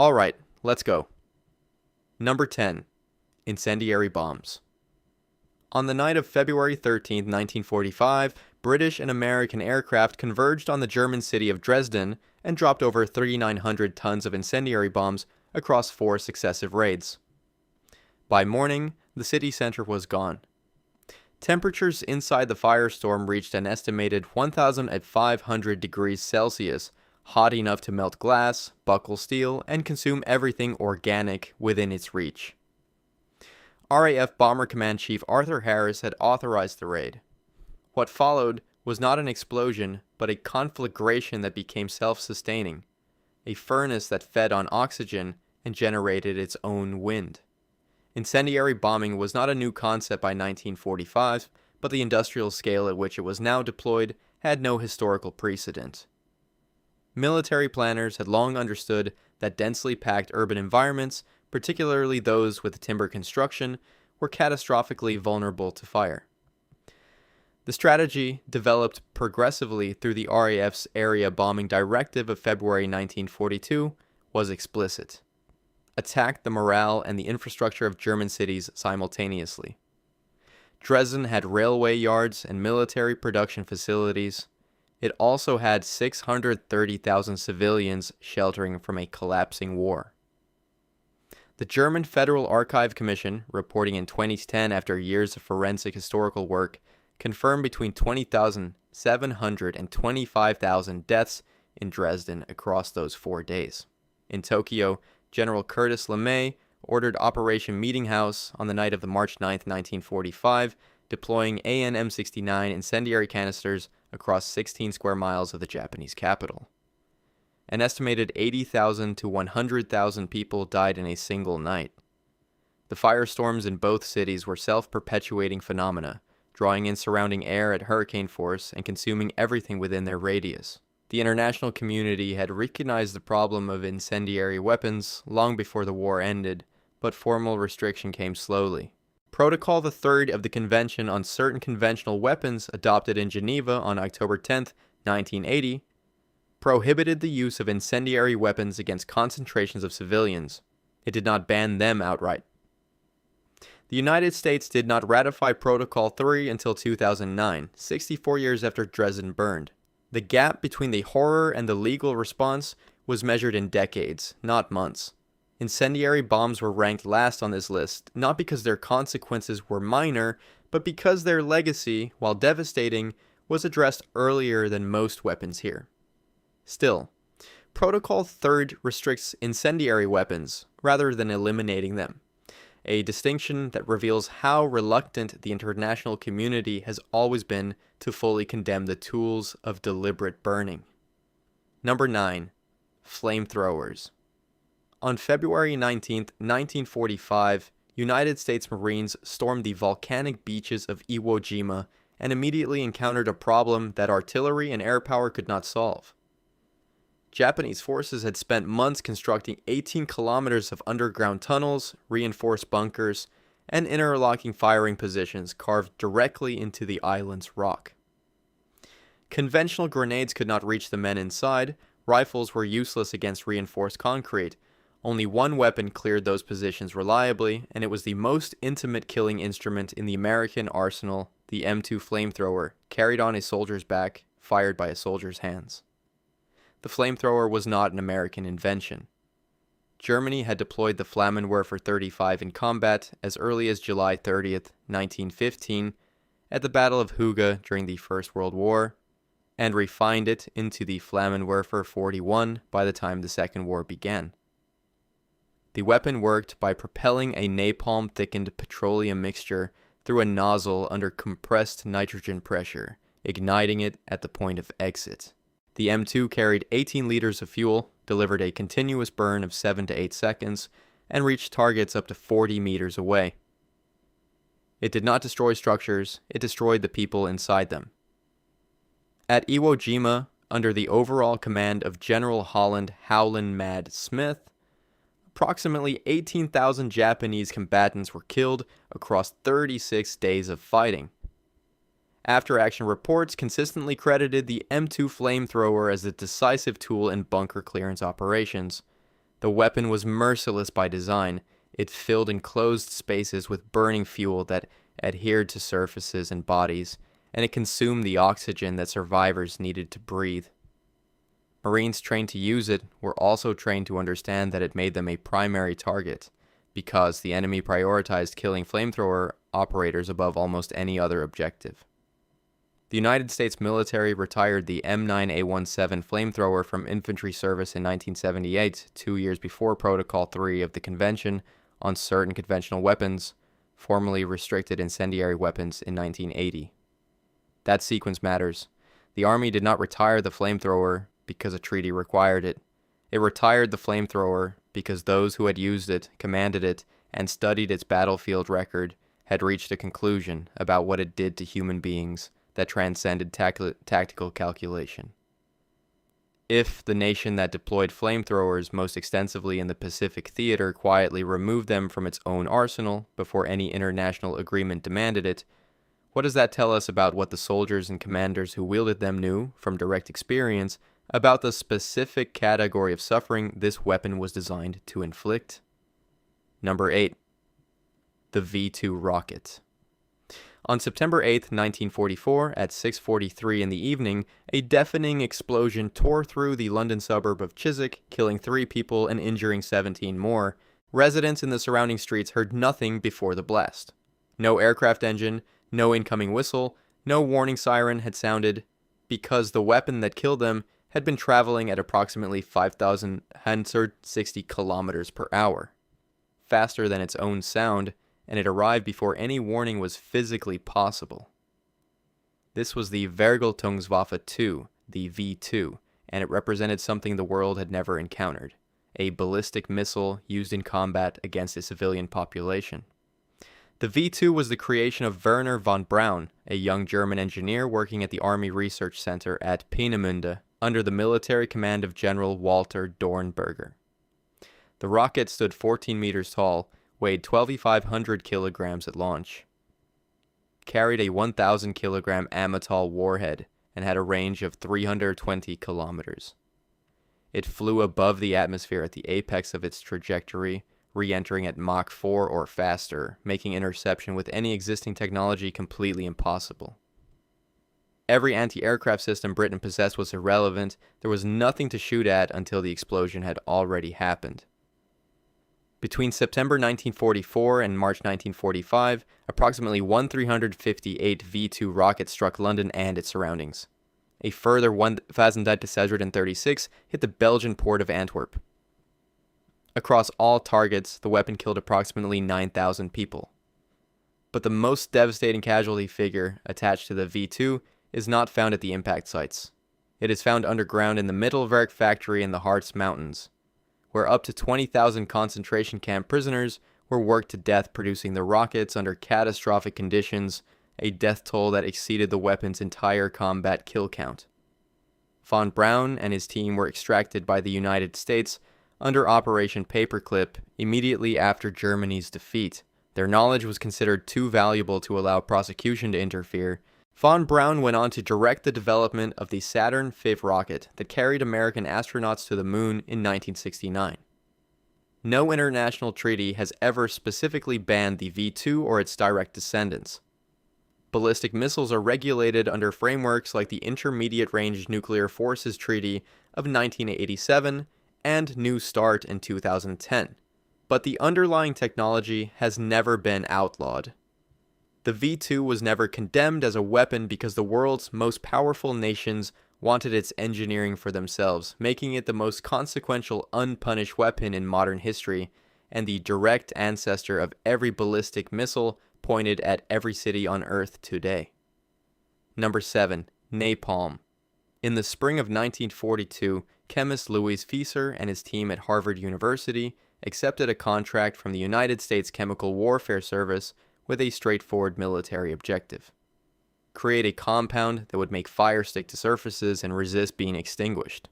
Alright, let's go. Number 10. Incendiary bombs. On the night of February 13, 1945, British and American aircraft converged on the German city of Dresden and dropped over 3,900 tons of incendiary bombs across 4 successive raids. By morning, the city center was gone. Temperatures inside the firestorm reached an estimated 1,500 degrees Celsius, hot enough to melt glass, buckle steel, and consume everything organic within its reach. RAF Bomber Command Chief Arthur Harris had authorized the raid. What followed was not an explosion, but a conflagration that became self-sustaining, a furnace that fed on oxygen and generated its own wind. Incendiary bombing was not a new concept by 1945, but the industrial scale at which it was now deployed had no historical precedent. Military planners had long understood that densely packed urban environments, particularly those with timber construction, were catastrophically vulnerable to fire. The strategy, developed progressively through the RAF's area bombing directive of February 1942, was explicit. Attack the morale and the infrastructure of German cities simultaneously. Dresden had railway yards and military production facilities. It also had 630,000 civilians sheltering from a collapsing war. The German Federal Archive Commission, reporting in 2010 after years of forensic historical work, confirmed between 20,700 and 25,000 deaths in Dresden across those 4 days. In Tokyo, General Curtis LeMay ordered Operation Meeting House on the night of the March 9, 1945, deploying AN-M69 incendiary canisters across 16 square miles of the Japanese capital. An estimated 80,000 to 100,000 people died in a single night. The firestorms in both cities were self-perpetuating phenomena, drawing in surrounding air at hurricane force and consuming everything within their radius. The international community had recognized the problem of incendiary weapons long before the war ended, but formal restriction came slowly. Protocol III of the Convention on Certain Conventional Weapons, adopted in Geneva on October 10, 1980, prohibited the use of incendiary weapons against concentrations of civilians. It did not ban them outright. The United States did not ratify Protocol III until 2009, 64 years after Dresden burned. The gap between the horror and the legal response was measured in decades, not months. Incendiary bombs were ranked last on this list, not because their consequences were minor, but because their legacy, while devastating, was addressed earlier than most weapons here. Still, Protocol III restricts incendiary weapons rather than eliminating them, a distinction that reveals how reluctant the international community has always been to fully condemn the tools of deliberate burning. Number 9. Flamethrowers. On February 19, 1945, United States Marines stormed the volcanic beaches of Iwo Jima and immediately encountered a problem that artillery and air power could not solve. Japanese forces had spent months constructing 18 kilometers of underground tunnels, reinforced bunkers, and interlocking firing positions carved directly into the island's rock. Conventional grenades could not reach the men inside, rifles were useless against reinforced concrete. Only one weapon cleared those positions reliably, and it was the most intimate killing instrument in the American arsenal, the M2 flamethrower, carried on a soldier's back, fired by a soldier's hands. The flamethrower was not an American invention. Germany had deployed the Flammenwerfer 35 in combat as early as July 30, 1915, at the Battle of Hooge during the First World War, and refined it into the Flammenwerfer 41 by the time the Second War began. The weapon worked by propelling a napalm-thickened petroleum mixture through a nozzle under compressed nitrogen pressure, igniting it at the point of exit. The M2 carried 18 liters of fuel, delivered a continuous burn of 7 to 8 seconds, and reached targets up to 40 meters away. It did not destroy structures, it destroyed the people inside them. At Iwo Jima, under the overall command of General Holland Howlin' Mad Smith, approximately 18,000 Japanese combatants were killed across 36 days of fighting. After-action reports consistently credited the M2 flamethrower as a decisive tool in bunker clearance operations, The weapon was merciless by design. It filled enclosed spaces with burning fuel that adhered to surfaces and bodies, and it consumed the oxygen that survivors needed to breathe. Marines trained to use it were also trained to understand that it made them a primary target, because the enemy prioritized killing flamethrower operators above almost any other objective. The United States military retired the M9A17 flamethrower from infantry service in 1978, 2 years before Protocol 3 of the Convention on Certain Conventional Weapons, formally restricted incendiary weapons in 1980. That sequence matters. The Army did not retire the flamethrower because a treaty required it. It retired the flamethrower because those who had used it, commanded it, and studied its battlefield record had reached a conclusion about what it did to human beings that transcended tactical calculation. If the nation that deployed flamethrowers most extensively in the Pacific Theater quietly removed them from its own arsenal before any international agreement demanded it, what does that tell us about what the soldiers and commanders who wielded them knew, from direct experience, about the specific category of suffering this weapon was designed to inflict? Number 8. The V-2 rocket. On September 8, 1944, at 6:43 in the evening, a deafening explosion tore through the London suburb of Chiswick, killing 3 people and injuring 17 more. Residents in the surrounding streets heard nothing before the blast. No aircraft engine, no incoming whistle, no warning siren had sounded, because the weapon that killed them had been traveling at approximately 5,160 kilometers per hour, faster than its own sound, and it arrived before any warning was physically possible. This was the Vergeltungswaffe II, the V-2, and it represented something the world had never encountered, a ballistic missile used in combat against a civilian population. The V-2 was the creation of Werner von Braun, a young German engineer working at the Army Research Center at Peenemünde, under the military command of General Walter Dornberger. The rocket stood 14 meters tall, weighed 2,500 kilograms at launch, carried a 1,000 kilogram Amatol warhead, and had a range of 320 kilometers. It flew above the atmosphere at the apex of its trajectory, re-entering at Mach 4 or faster, making interception with any existing technology completely impossible. Every anti-aircraft system Britain possessed was irrelevant. There was nothing to shoot at until the explosion had already happened. Between September 1944 and March 1945, approximately 1,358 V-2 rockets struck London and its surroundings. A further 1,936 hit the Belgian port of Antwerp. Across all targets, the weapon killed approximately 9,000 people. But the most devastating casualty figure attached to the V-2 is not found at the impact sites. It is found underground in the Mittelwerk factory in the Harz Mountains, where up to 20,000 concentration camp prisoners were worked to death producing the rockets under catastrophic conditions, a death toll that exceeded the weapon's entire combat kill count. Von Braun and his team were extracted by the United States under Operation Paperclip immediately after Germany's defeat. Their knowledge was considered too valuable to allow prosecution to interfere. Von Braun went on to direct the development of the Saturn V rocket that carried American astronauts to the moon in 1969. No international treaty has ever specifically banned the V-2 or its direct descendants. Ballistic missiles are regulated under frameworks like the Intermediate Range Nuclear Forces Treaty of 1987 and New START in 2010, but the underlying technology has never been outlawed. The V-2 was never condemned as a weapon because the world's most powerful nations wanted its engineering for themselves, making it the most consequential unpunished weapon in modern history and the direct ancestor of every ballistic missile pointed at every city on Earth today. Number 7. Napalm. In the spring of 1942, chemist Louis Fieser and his team at Harvard University accepted a contract from the United States Chemical Warfare Service with a straightforward military objective: create a compound that would make fire stick to surfaces and resist being extinguished.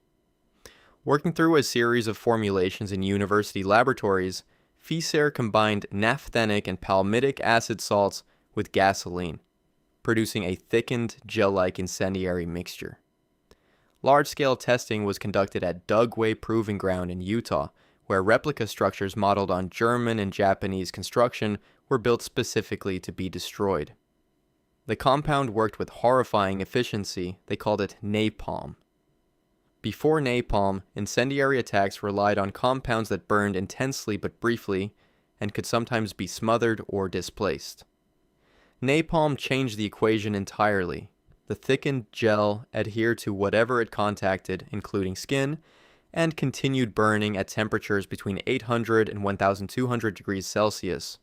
Working through a series of formulations in university laboratories, Fieser combined naphthenic and palmitic acid salts with gasoline, producing a thickened, gel-like incendiary mixture. Large-scale testing was conducted at Dugway Proving Ground in Utah, where replica structures modeled on German and Japanese construction were built specifically to be destroyed. The compound worked with horrifying efficiency. They called it napalm. Before napalm, incendiary attacks relied on compounds that burned intensely but briefly and could sometimes be smothered or displaced. Napalm changed the equation entirely. The thickened gel adhered to whatever it contacted, including skin, and continued burning at temperatures between 800 and 1200 degrees Celsius.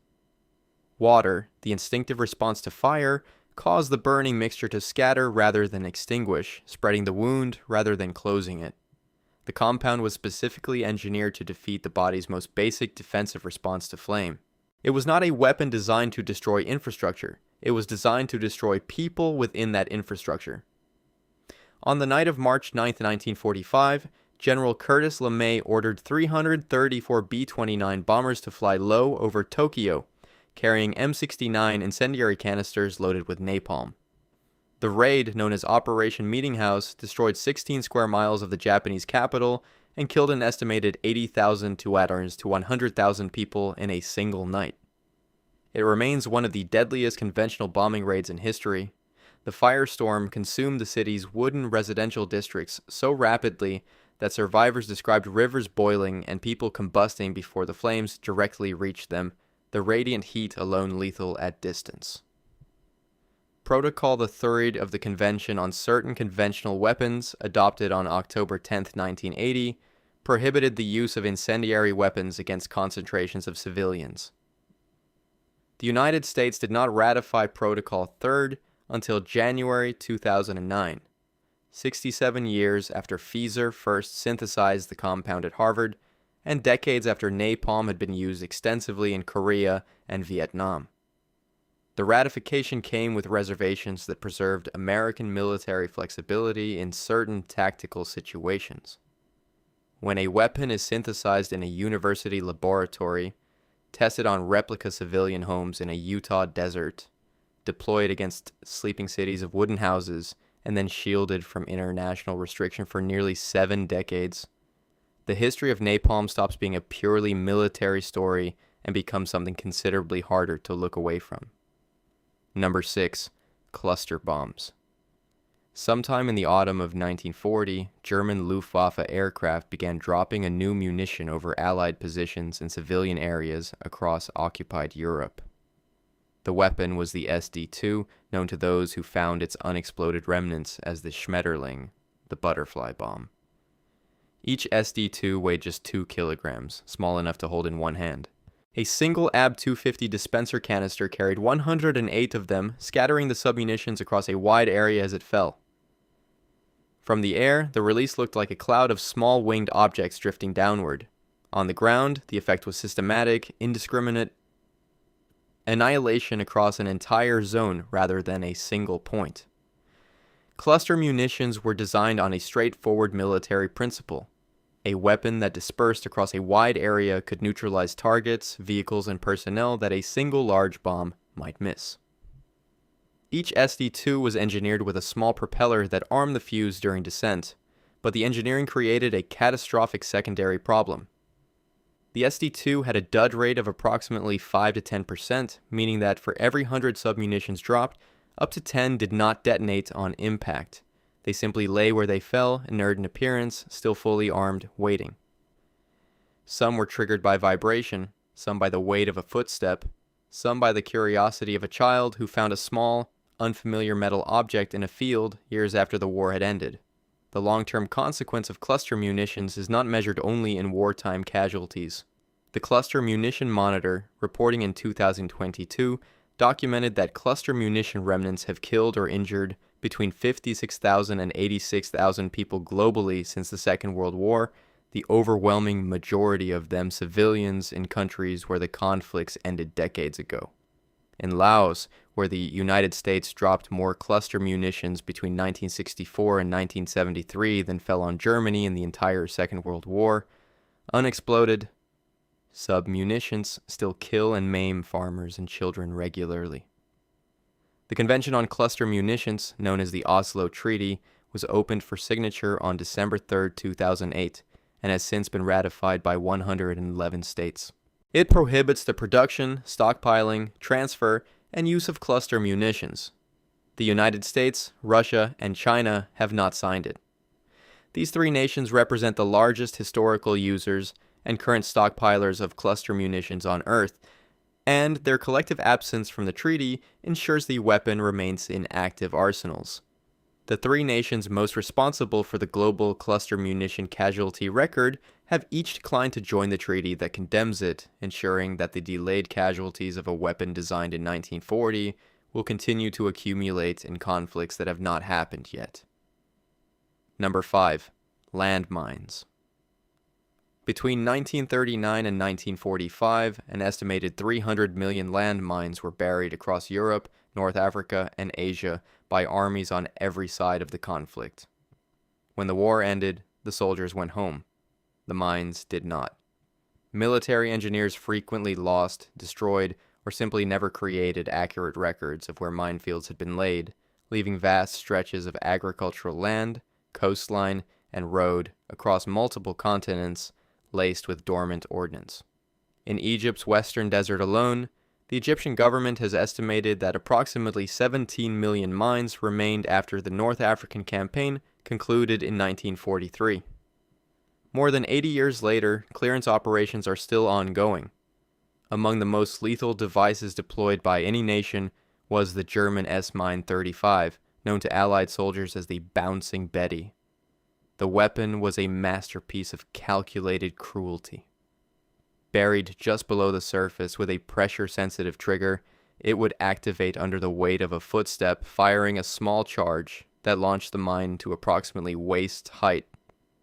Water, the instinctive response to fire, caused the burning mixture to scatter rather than extinguish, spreading the wound rather than closing it. The compound was specifically engineered to defeat the body's most basic defensive response to flame. It was not a weapon designed to destroy infrastructure. It was designed to destroy people within that infrastructure. On the night of March 9, 1945, General Curtis LeMay ordered 334 B-29 bombers to fly low over Tokyo, carrying M69 incendiary canisters loaded with napalm. The raid, known as Operation Meeting House, destroyed 16 square miles of the Japanese capital and killed an estimated 80,000 to 100,000 people in a single night. It remains one of the deadliest conventional bombing raids in history. The firestorm consumed the city's wooden residential districts so rapidly that survivors described rivers boiling and people combusting before the flames directly reached them, the radiant heat alone lethal at distance. Protocol the Third of the Convention on Certain Conventional Weapons, adopted on October 10, 1980, prohibited the use of incendiary weapons against concentrations of civilians. The United States did not ratify Protocol Third until January 2009, 67 years after Fieser first synthesized the compound at Harvard, and decades after napalm had been used extensively in Korea and Vietnam. The ratification came with reservations that preserved American military flexibility in certain tactical situations. When a weapon is synthesized in a university laboratory, tested on replica civilian homes in a Utah desert, deployed against sleeping cities of wooden houses, and then shielded from international restriction for nearly 7 decades, the history of napalm stops being a purely military story and becomes something considerably harder to look away from. Number 6. Cluster bombs. Sometime in the autumn of 1940, German Luftwaffe aircraft began dropping a new munition over Allied positions in civilian areas across occupied Europe. The weapon was the SD-2, known to those who found its unexploded remnants as the Schmetterling, the butterfly bomb. Each SD-2 weighed just 2 kilograms, small enough to hold in one hand. A single AB-250 dispenser canister carried 108 of them, scattering the submunitions across a wide area as it fell. From the air, the release looked like a cloud of small winged objects drifting downward. On the ground, the effect was systematic, indiscriminate annihilation across an entire zone rather than a single point. Cluster munitions were designed on a straightforward military principle. A weapon that dispersed across a wide area could neutralize targets, vehicles, and personnel that a single large bomb might miss. Each SD-2 was engineered with a small propeller that armed the fuse during descent, but the engineering created a catastrophic secondary problem. The SD-2 had a dud rate of approximately 5 to 10%, meaning that for every 100 submunitions dropped, up to 10 did not detonate on impact. They simply lay where they fell, inert in appearance, still fully armed, waiting. Some were triggered by vibration, some by the weight of a footstep, some by the curiosity of a child who found a small, unfamiliar metal object in a field years after the war had ended. The long-term consequence of cluster munitions is not measured only in wartime casualties. The Cluster Munition Monitor, reporting in 2022, documented that cluster munition remnants have killed or injured between 56,000 and 86,000 people globally since the Second World War, the overwhelming majority of them civilians in countries where the conflicts ended decades ago. In Laos, where the United States dropped more cluster munitions between 1964 and 1973 than fell on Germany in the entire Second World War, unexploded submunitions still kill and maim farmers and children regularly. The Convention on Cluster Munitions, known as the Oslo Treaty, was opened for signature on December 3, 2008, and has since been ratified by 111 states. It prohibits the production, stockpiling, transfer, and use of cluster munitions. The United States, Russia, and China have not signed it. These three nations represent the largest historical users and current stockpilers of cluster munitions on Earth, and their collective absence from the treaty ensures the weapon remains in active arsenals. The three nations most responsible for the global cluster munition casualty record have each declined to join the treaty that condemns it, ensuring that the delayed casualties of a weapon designed in 1940 will continue to accumulate in conflicts that have not happened yet. Number 5. Landmines. Between 1939 and 1945, an estimated 300 million landmines were buried across Europe, North Africa, and Asia by armies on every side of the conflict. When the war ended, the soldiers went home. The mines did not. Military engineers frequently lost, destroyed, or simply never created accurate records of where minefields had been laid, leaving vast stretches of agricultural land, coastline, and road across multiple continents laced with dormant ordnance. In Egypt's western desert alone, the Egyptian government has estimated that approximately 17 million mines remained after the North African campaign concluded in 1943. More than 80 years later, clearance operations are still ongoing. Among the most lethal devices deployed by any nation was the German S-Mine 35, known to Allied soldiers as the Bouncing Betty. The weapon was a masterpiece of calculated cruelty. Buried just below the surface with a pressure-sensitive trigger, it would activate under the weight of a footstep, firing a small charge that launched the mine to approximately waist height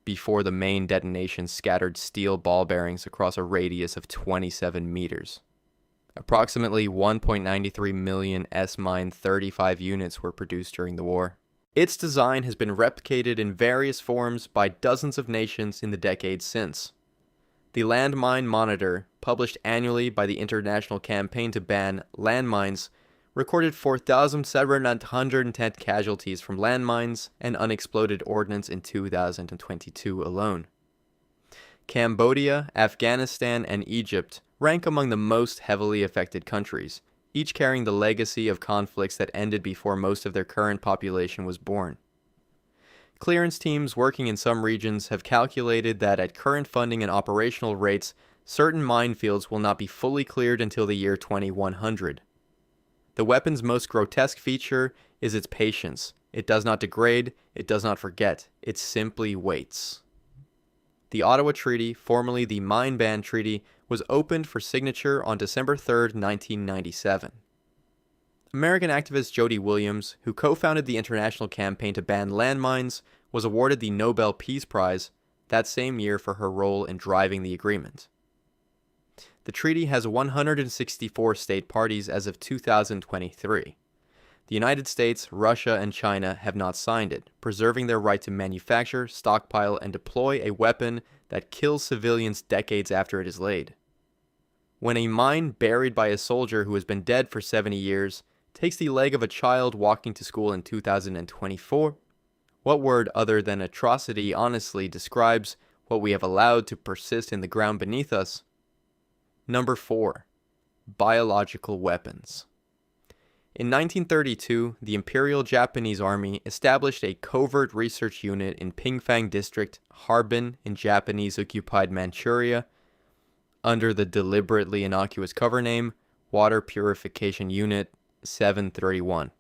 before the main detonation scattered steel ball bearings across a radius of 27 meters. Approximately 1.93 million S-Mine 35 units were produced during the war. Its design has been replicated in various forms by dozens of nations in the decades since. The Landmine Monitor, published annually by the International Campaign to Ban Landmines, recorded 4,710 casualties from landmines and unexploded ordnance in 2022 alone. Cambodia, Afghanistan, and Egypt rank among the most heavily affected countries, each carrying the legacy of conflicts that ended before most of their current population was born. Clearance teams working in some regions have calculated that at current funding and operational rates, certain minefields will not be fully cleared until the year 2100. The weapon's most grotesque feature is its patience. It does not degrade, it does not forget, it simply waits. The Ottawa Treaty, formerly the Mine Ban Treaty, was opened for signature on December 3, 1997. American activist Jody Williams, who co-founded the international campaign to ban landmines, was awarded the Nobel Peace Prize that same year for her role in driving the agreement. The treaty has 164 state parties as of 2023. The United States, Russia, and China have not signed it, preserving their right to manufacture, stockpile, and deploy a weapon that kills civilians decades after it is laid. When a mine buried by a soldier who has been dead for 70 years takes the leg of a child walking to school in 2024, what word other than atrocity honestly describes what we have allowed to persist in the ground beneath us? Number 4. Biological weapons. In 1932, the Imperial Japanese Army established a covert research unit in Pingfang District, Harbin, in Japanese-occupied Manchuria, under the deliberately innocuous cover name Water Purification Unit 731.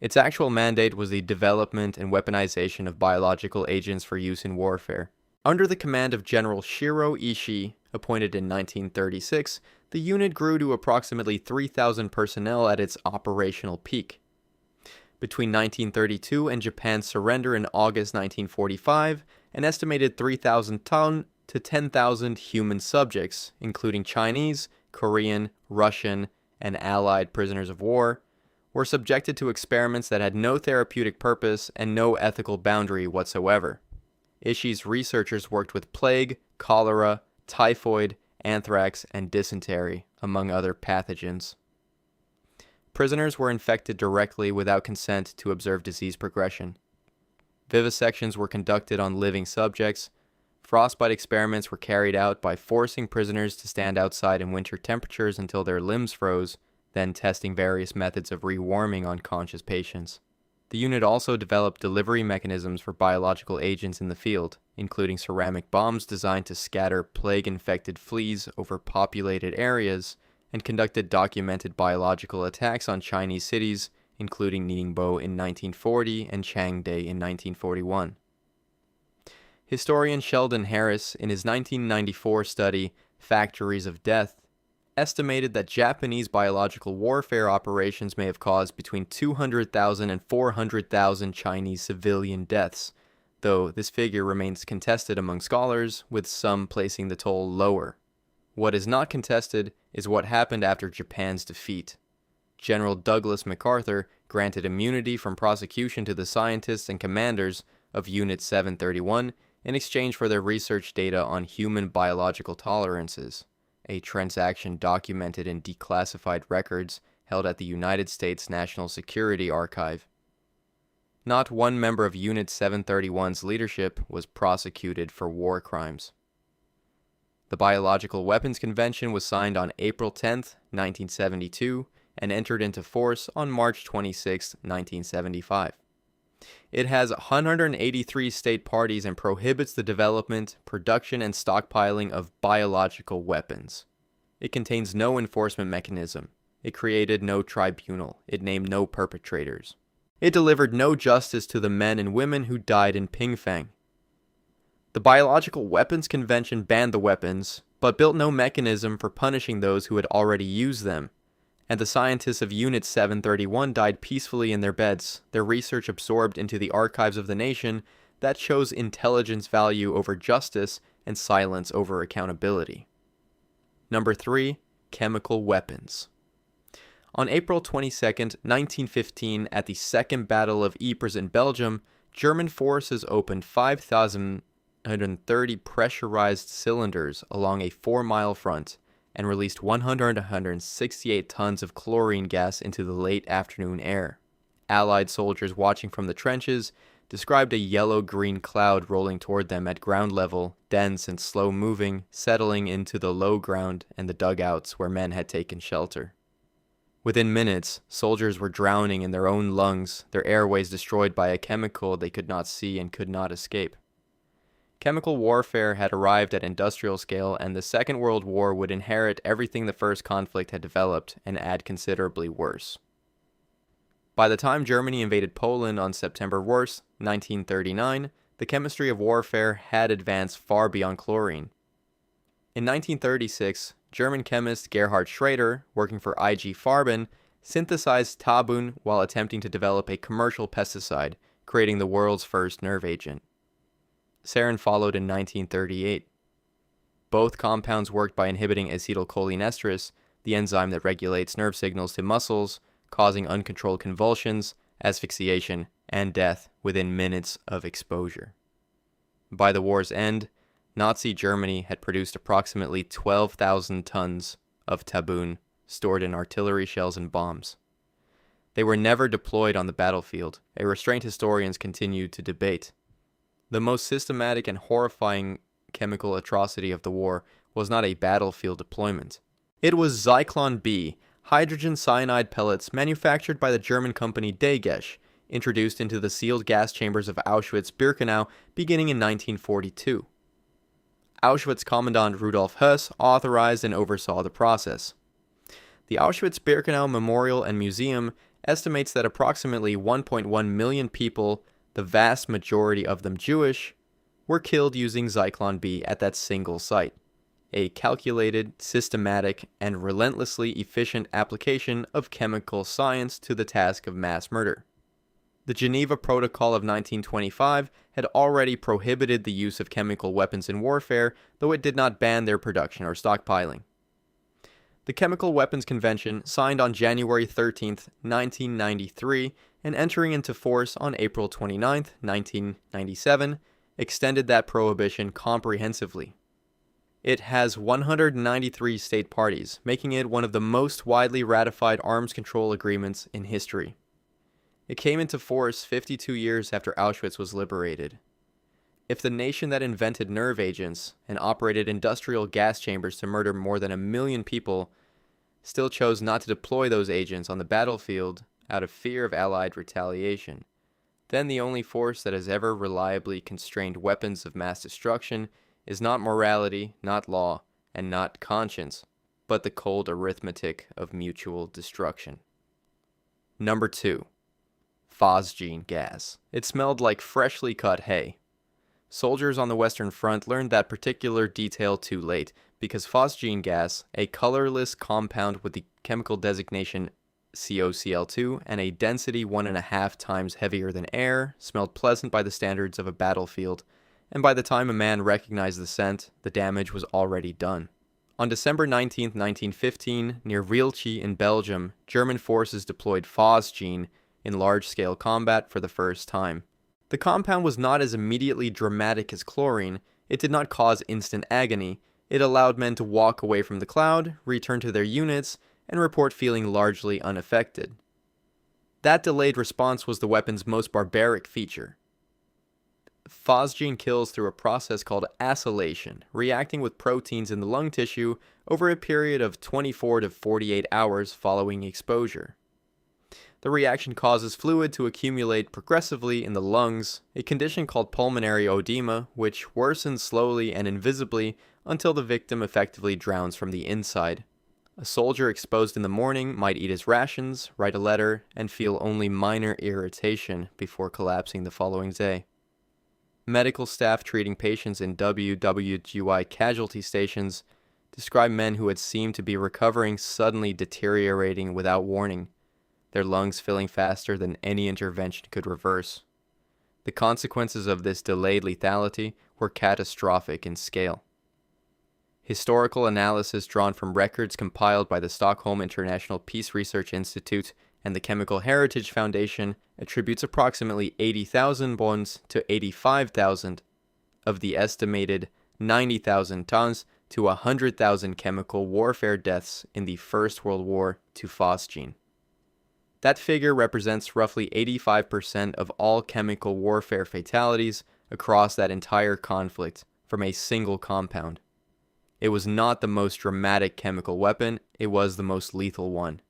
Its actual mandate was the development and weaponization of biological agents for use in warfare. Under the command of General Shiro Ishii, appointed in 1936, the unit grew to approximately 3,000 personnel at its operational peak. Between 1932 and Japan's surrender in August 1945, an estimated 3,000 to 10,000 human subjects, including Chinese, Korean, Russian, and Allied prisoners of war, were subjected to experiments that had no therapeutic purpose and no ethical boundary whatsoever. Ishii's researchers worked with plague, cholera, typhoid, anthrax, and dysentery, among other pathogens. Prisoners were infected directly without consent to observe disease progression. Vivisections were conducted on living subjects. Frostbite experiments were carried out by forcing prisoners to stand outside in winter temperatures until their limbs froze, then testing various methods of rewarming unconscious patients. The unit also developed delivery mechanisms for biological agents in the field, including ceramic bombs designed to scatter plague-infected fleas over populated areas, and conducted documented biological attacks on Chinese cities, including Ningbo in 1940 and Changde in 1941. Historian Sheldon Harris, in his 1994 study, Factories of Death, estimated that Japanese biological warfare operations may have caused between 200,000 and 400,000 Chinese civilian deaths, though this figure remains contested among scholars, with some placing the toll lower. What is not contested is what happened after Japan's defeat. General Douglas MacArthur granted immunity from prosecution to the scientists and commanders of Unit 731 in exchange for their research data on human biological tolerances, a transaction documented in declassified records held at the United States National Security Archive. Not one member of Unit 731's leadership was prosecuted for war crimes. The Biological Weapons Convention was signed on April 10, 1972, and entered into force on March 26, 1975. It has 183 state parties and prohibits the development, production, and stockpiling of biological weapons. It contains no enforcement mechanism. It created no tribunal. It named no perpetrators. It delivered no justice to the men and women who died in Pingfang. The Biological Weapons Convention banned the weapons, but built no mechanism for punishing those who had already used them, and the scientists of Unit 731 died peacefully in their beds, their research absorbed into the archives of the nation that chose intelligence value over justice and silence over accountability. Number 3. Chemical weapons. On April 22, 1915, at the Second Battle of Ypres in Belgium, German forces opened 5,030 pressurized cylinders along a 4-mile front and released 168 tons of chlorine gas into the late afternoon air. Allied soldiers watching from the trenches described a yellow-green cloud rolling toward them at ground level, dense and slow-moving, settling into the low ground and the dugouts where men had taken shelter. Within minutes, soldiers were drowning in their own lungs, their airways destroyed by a chemical they could not see and could not escape. Chemical warfare had arrived at industrial scale, and the Second World War would inherit everything the first conflict had developed and add considerably worse. By the time Germany invaded Poland on September 1st, 1939, the chemistry of warfare had advanced far beyond chlorine. In 1936, German chemist Gerhard Schrader, working for IG Farben, synthesized tabun while attempting to develop a commercial pesticide, creating the world's first nerve agent. Sarin followed in 1938. Both compounds worked by inhibiting acetylcholinesterase, the enzyme that regulates nerve signals to muscles, causing uncontrolled convulsions, asphyxiation, and death within minutes of exposure. By the war's end, Nazi Germany had produced approximately 12,000 tons of tabun stored in artillery shells and bombs. They were never deployed on the battlefield, a restraint historians continue to debate. The most systematic and horrifying chemical atrocity of the war was not a battlefield deployment. It was Zyklon B, hydrogen cyanide pellets manufactured by the German company Dagesch, introduced into the sealed gas chambers of Auschwitz-Birkenau beginning in 1942. Auschwitz Commandant Rudolf Höss authorized and oversaw the process. The Auschwitz-Birkenau Memorial and Museum estimates that approximately 1.1 million people, the vast majority of them Jewish, were killed using Zyklon B at that single site, a calculated, systematic, and relentlessly efficient application of chemical science to the task of mass murder. The Geneva Protocol of 1925 had already prohibited the use of chemical weapons in warfare, though it did not ban their production or stockpiling. The Chemical Weapons Convention, signed on January 13, 1993, and entering into force on April 29, 1997, extended that prohibition comprehensively. It has 193 state parties, making it one of the most widely ratified arms control agreements in history. It came into force 52 years after Auschwitz was liberated. If the nation that invented nerve agents and operated industrial gas chambers to murder more than 1 million people still chose not to deploy those agents on the battlefield out of fear of Allied retaliation, then the only force that has ever reliably constrained weapons of mass destruction is not morality, not law, and not conscience, but the cold arithmetic of mutual destruction. Number 2. Phosgene gas. It smelled like freshly cut hay. Soldiers on the Western Front learned that particular detail too late, because phosgene gas, a colorless compound with the chemical designation COCl2 and a density 1.5 times heavier than air, smelled pleasant by the standards of a battlefield, and by the time a man recognized the scent, the damage was already done. On December 19, 1915, near Wieltje in Belgium, German forces deployed phosgene in large-scale combat for the first time. The compound was not as immediately dramatic as chlorine. It did not cause instant agony. It allowed men to walk away from the cloud, return to their units, and report feeling largely unaffected. That delayed response was the weapon's most barbaric feature. Phosgene kills through a process called acylation, reacting with proteins in the lung tissue over a period of 24 to 48 hours following exposure. The reaction causes fluid to accumulate progressively in the lungs, a condition called pulmonary edema, which worsens slowly and invisibly until the victim effectively drowns from the inside. A soldier exposed in the morning might eat his rations, write a letter, and feel only minor irritation before collapsing the following day. Medical staff treating patients in WWII casualty stations describe men who had seemed to be recovering suddenly deteriorating without warning, their lungs filling faster than any intervention could reverse. The consequences of this delayed lethality were catastrophic in scale. Historical analysis drawn from records compiled by the Stockholm International Peace Research Institute and the Chemical Heritage Foundation attributes approximately 80,000 bonds to 85,000 of the estimated 90,000 tons to 100,000 chemical warfare deaths in the First World War to phosgene. That figure represents roughly 85% of all chemical warfare fatalities across that entire conflict from a single compound. It was not the most dramatic chemical weapon, it was the most lethal one.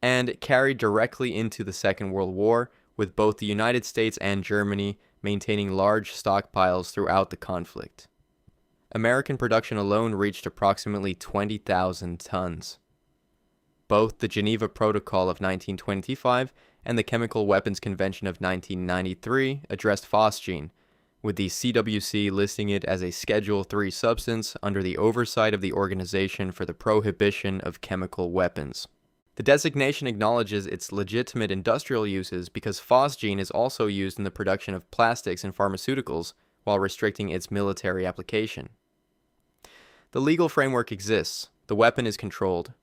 And it carried directly into the Second World War, with both the United States and Germany maintaining large stockpiles throughout the conflict. American production alone reached approximately 20,000 tons. Both the Geneva Protocol of 1925 and the Chemical Weapons Convention of 1993 addressed phosgene, with the CWC listing it as a Schedule III substance under the oversight of the Organization for the Prohibition of Chemical Weapons. The designation acknowledges its legitimate industrial uses because phosgene is also used in the production of plastics and pharmaceuticals while restricting its military application. The legal framework exists, the weapon is controlled.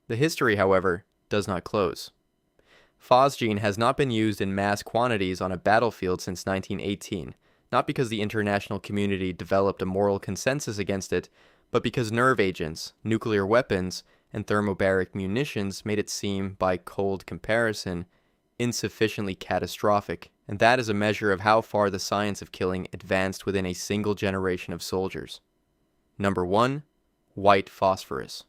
The history, however, does not close. Phosgene has not been used in mass quantities on a battlefield since 1918, not because the international community developed a moral consensus against it, but because nerve agents, nuclear weapons, and thermobaric munitions made it seem, by cold comparison, insufficiently catastrophic, and that is a measure of how far the science of killing advanced within a single generation of soldiers. Number 1. White phosphorus.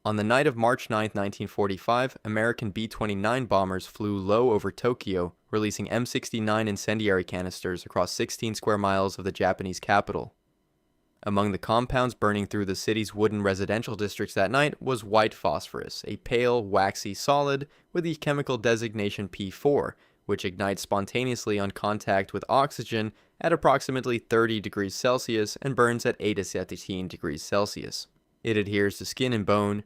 On the night of March 9, 1945, American B-29 bombers flew low over Tokyo, releasing M69 incendiary canisters across 16 square miles of the Japanese capital. Among the compounds burning through the city's wooden residential districts that night was white phosphorus, a pale, waxy solid with the chemical designation P4, which ignites spontaneously on contact with oxygen at approximately 30 degrees Celsius and burns at 8 to 17 degrees Celsius. It adheres to skin and bone.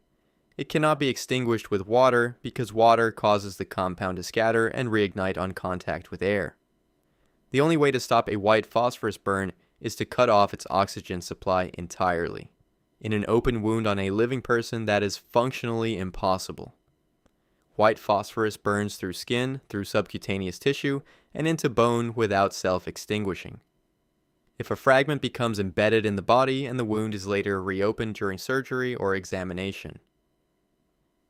It cannot be extinguished with water because water causes the compound to scatter and reignite on contact with air. The only way to stop a white phosphorus burn is to cut off its oxygen supply entirely. In an open wound on a living person, that is functionally impossible. White phosphorus burns through skin, through subcutaneous tissue, and into bone without self-extinguishing. If a fragment becomes embedded in the body and the wound is later reopened during surgery or examination.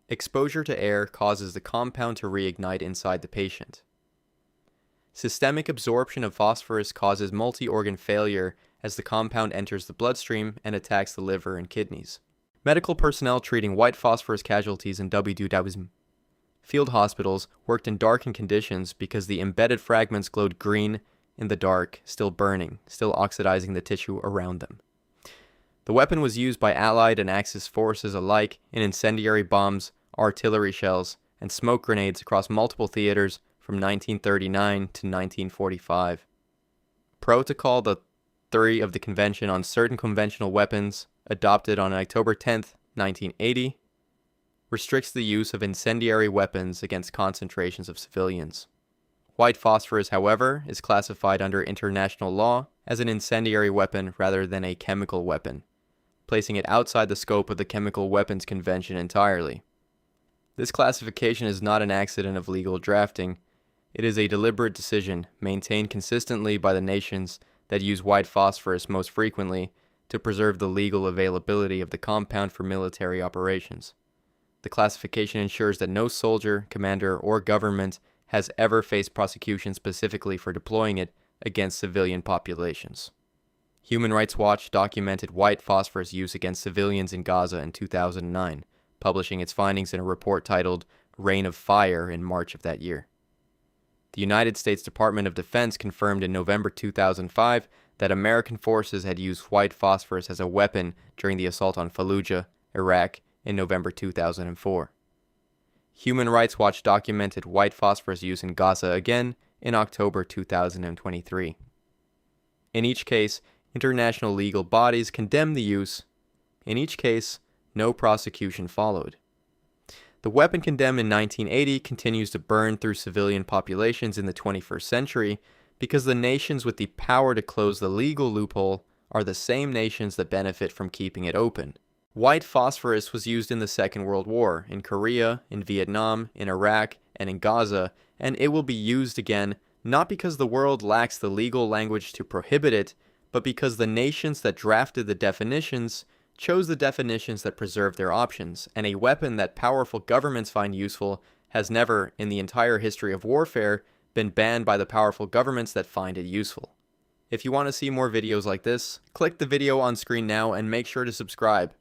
Exposure to air causes the compound to reignite inside the patient. Systemic absorption of phosphorus causes multi-organ failure as the compound enters the bloodstream and attacks the liver and kidneys. Medical personnel treating white phosphorus casualties in WWII field hospitals worked in darkened conditions because the embedded fragments glowed green in the dark, still burning, still oxidizing the tissue around them. The weapon was used by Allied and Axis forces alike in incendiary bombs, artillery shells, and smoke grenades across multiple theaters from 1939 to 1945. Protocol 3 of the Convention on Certain Conventional Weapons, adopted on October 10, 1980, restricts the use of incendiary weapons against concentrations of civilians. White phosphorus, however, is classified under international law as an incendiary weapon rather than a chemical weapon, placing it outside the scope of the Chemical Weapons Convention entirely. This classification is not an accident of legal drafting. It is a deliberate decision maintained consistently by the nations that use white phosphorus most frequently to preserve the legal availability of the compound for military operations. The classification ensures that no soldier, commander, or government has ever faced prosecution specifically for deploying it against civilian populations. Human Rights Watch documented white phosphorus use against civilians in Gaza in 2009, publishing its findings in a report titled Rain of Fire in March of that year. The United States Department of Defense confirmed in November 2005 that American forces had used white phosphorus as a weapon during the assault on Fallujah, Iraq, in November 2004. Human Rights Watch documented white phosphorus use in Gaza again in October 2023. In each case, international legal bodies condemned the use. In each case, no prosecution followed. The weapon condemned in 1980 continues to burn through civilian populations in the 21st century because the nations with the power to close the legal loophole are the same nations that benefit from keeping it open. White phosphorus was used in the Second World War, in Korea, in Vietnam, in Iraq, and in Gaza, and it will be used again not because the world lacks the legal language to prohibit it, but because the nations that drafted the definitions chose the definitions that preserve their options, and a weapon that powerful governments find useful has never, in the entire history of warfare, been banned by the powerful governments that find it useful. If you want to see more videos like this, click the video on screen now and make sure to subscribe.